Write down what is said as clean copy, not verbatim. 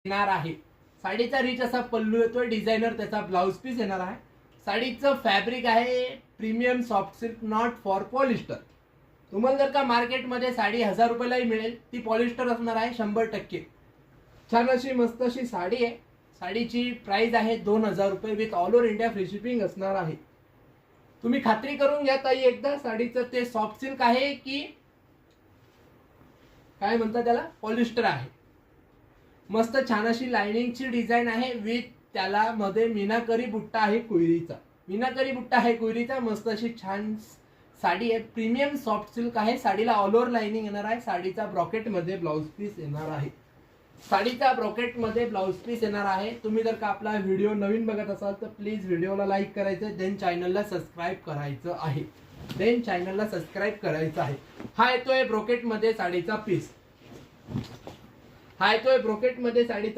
येणार आहे। साडीचा रिच असा पल्लू येतोय, डिझायनर त्याचा ब्लाउज पीस येणार आहे। साडीचं फॅब्रिक आहे premium soft silk, not for polyester. तुम्हाला जर का मार्केटमध्ये साडी 1000 रुपयालाही मिळेल, ती पॉलिस्टर असणार आहे 100%। छान अशी मस्त अशी साडी आहे। साडीची प्राइस आहे 2000 रुपये with all over India free shipping असणार आहे। तुम्ही खात्री करून घ्या ताई एकदा, साडीचं ते सॉफ्ट सिल्क आहे की काय म्हणतात त्याला, पॉलिस्टर आहे। मस्त छान अशी लाइनिंगची डिझाइन आहे विथ त्याला मध्ये मीनाकरी बुट्टा आहे कोयरीचा, मीनाकरी बुट्टा आहे कोयरीचा। मस्त अशी छान साडी आहे, प्रीमियम सॉफ्ट सिल्क आहे। साडीला ऑल ओव्हर लाइनिंग येणार आहे। साडीचा ब्रॉकेट मध्ये ब्लाउज पीस येणार आहे। साडीचा ब्रॉकेट मध्ये ब्लाउज पीस येणार आहे। तुम्ही जर का आपला व्हिडिओ नवीन बघत असाल तर प्लीज व्हिडिओला लाईक करायचं, देन चॅनलला सबस्क्राईब करायचं आहे, हा येतोय ब्रॉकेट मध्ये साडीचा पीस, हा येतोय ब्रॉकेट मध्ये साडीचा